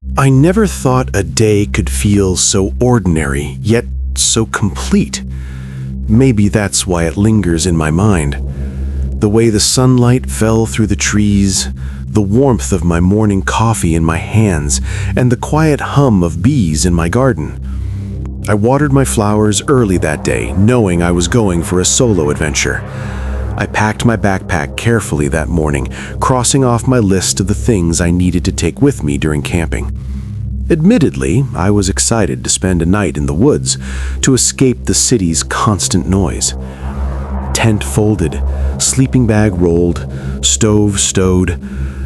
I never thought a day could feel so ordinary, yet so complete. Maybe that's why it lingers in my mind. The way the sunlight fell through the trees, the warmth of my morning coffee in my hands, and the quiet hum of bees in my garden. I watered my flowers early that day, knowing I was going for a solo adventure. I packed my backpack carefully that morning, crossing off my list of the things I needed to take with me during camping. Admittedly, I was excited to spend a night in the woods to escape the city's constant noise. Tent folded, sleeping bag rolled, stove stowed.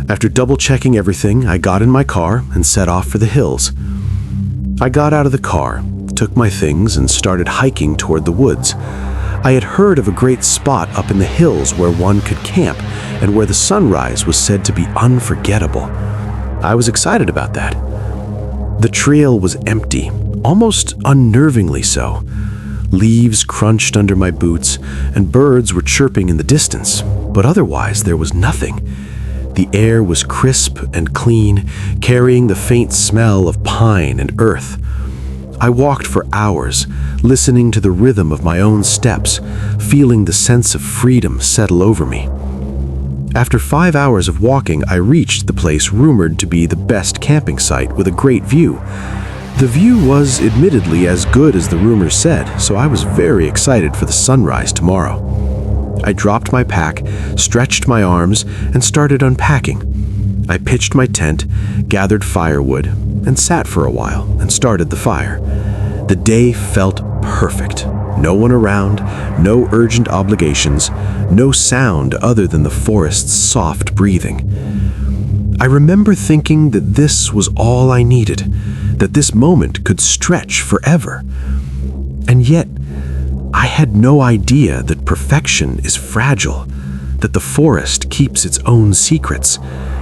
After double-checking everything, I got in my car and set off for the hills. I got out of the car, took my things, and started hiking toward the woods. I had heard of a great spot up in the hills where one could camp and where the sunrise was said to be unforgettable. I was excited about that. The trail was empty, almost unnervingly so. Leaves crunched under my boots, and birds were chirping in the distance, but otherwise there was nothing. The air was crisp and clean, carrying the faint smell of pine and earth. I walked for hours, listening to the rhythm of my own steps, feeling the sense of freedom settle over me. After 5 hours of walking, I reached the place rumored to be the best camping site with a great view. The view was admittedly as good as the rumors said, so I was very excited for the sunrise tomorrow. I dropped my pack, stretched my arms, and started unpacking. I pitched my tent, gathered firewood, and sat for a while and started the fire. The day felt perfect. No one around, no urgent obligations, no sound other than the forest's soft breathing. I remember thinking that this was all I needed, that this moment could stretch forever. And yet, I had no idea that perfection is fragile, that the forest keeps its own secrets,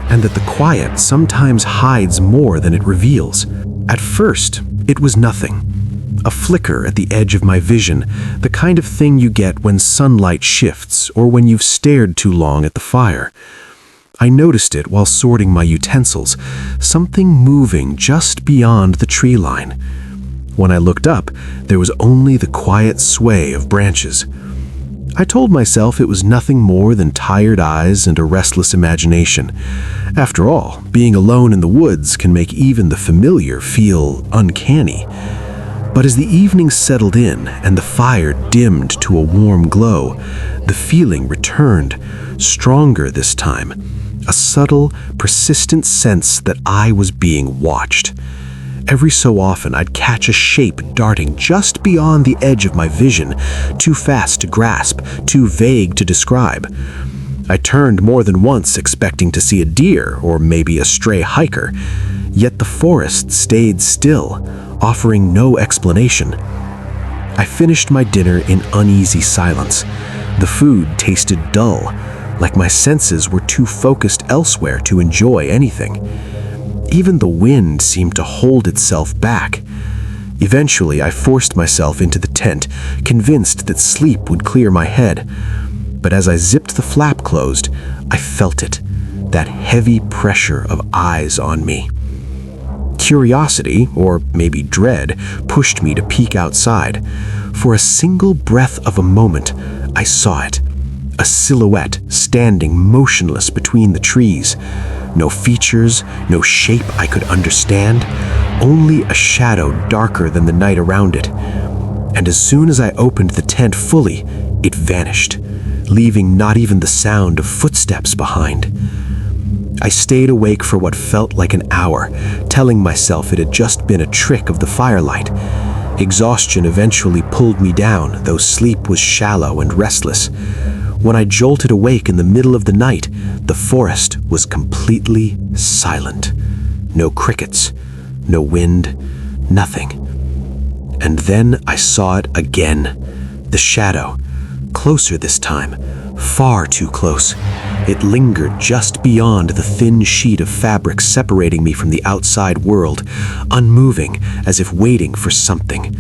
and that the quiet sometimes hides more than it reveals. At first, it was nothing. A flicker at the edge of my vision, the kind of thing you get when sunlight shifts or when you've stared too long at the fire. I noticed it while sorting my utensils, something moving just beyond the tree line. When I looked up, there was only the quiet sway of branches. I told myself it was nothing more than tired eyes and a restless imagination. After all, being alone in the woods can make even the familiar feel uncanny. But as the evening settled in and the fire dimmed to a warm glow, the feeling returned, stronger this time, a subtle, persistent sense that I was being watched. Every so often, I'd catch a shape darting just beyond the edge of my vision, too fast to grasp, too vague to describe. I turned more than once expecting to see a deer or maybe a stray hiker, yet the forest stayed still, offering no explanation. I finished my dinner in uneasy silence. The food tasted dull, like my senses were too focused elsewhere to enjoy anything. Even the wind seemed to hold itself back. Eventually, I forced myself into the tent, convinced that sleep would clear my head. But as I zipped the flap closed, I felt it, that heavy pressure of eyes on me. Curiosity, or maybe dread, pushed me to peek outside. For a single breath of a moment, I saw it, a silhouette standing motionless between the trees. No features, no shape I could understand, only a shadow darker than the night around it. And as soon as I opened the tent fully, it vanished, leaving not even the sound of footsteps behind. I stayed awake for what felt like an hour, telling myself it had just been a trick of the firelight. Exhaustion eventually pulled me down, though sleep was shallow and restless. When I jolted awake in the middle of the night, the forest was completely silent. No crickets, no wind, nothing. And then I saw it again. The shadow, closer this time, far too close. It lingered just beyond the thin sheet of fabric separating me from the outside world, unmoving, as if waiting for something.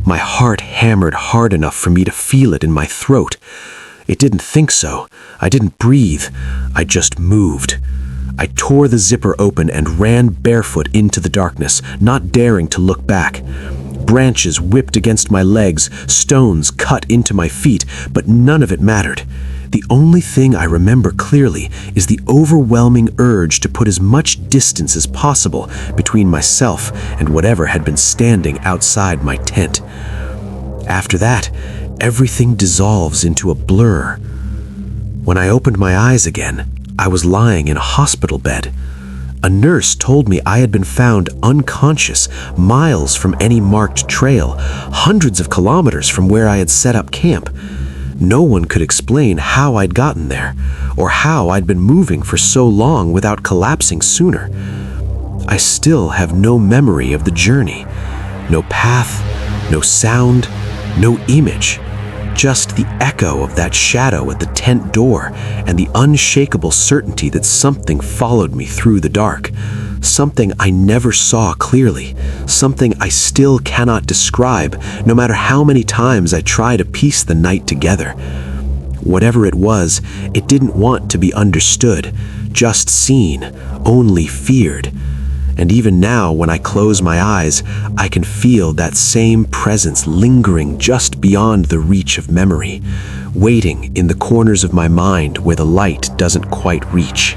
My heart hammered hard enough for me to feel it in my throat. It didn't think so. I didn't breathe. I just moved. I tore the zipper open and ran barefoot into the darkness, not daring to look back. Branches whipped against my legs, stones cut into my feet, but none of it mattered. The only thing I remember clearly is the overwhelming urge to put as much distance as possible between myself and whatever had been standing outside my tent. After that, everything dissolves into a blur. When I opened my eyes again, I was lying in a hospital bed. A nurse told me I had been found unconscious miles from any marked trail, hundreds of kilometers from where I had set up camp. No one could explain how I'd gotten there, or how I'd been moving for so long without collapsing sooner. I still have no memory of the journey. No path, no sound, no image. Just the echo of that shadow at the tent door and the unshakable certainty that something followed me through the dark. Something I never saw clearly, something I still cannot describe, no matter how many times I try to piece the night together. Whatever it was, it didn't want to be understood, just seen, only feared. And even now, when I close my eyes, I can feel that same presence lingering just beyond the reach of memory, waiting in the corners of my mind where the light doesn't quite reach.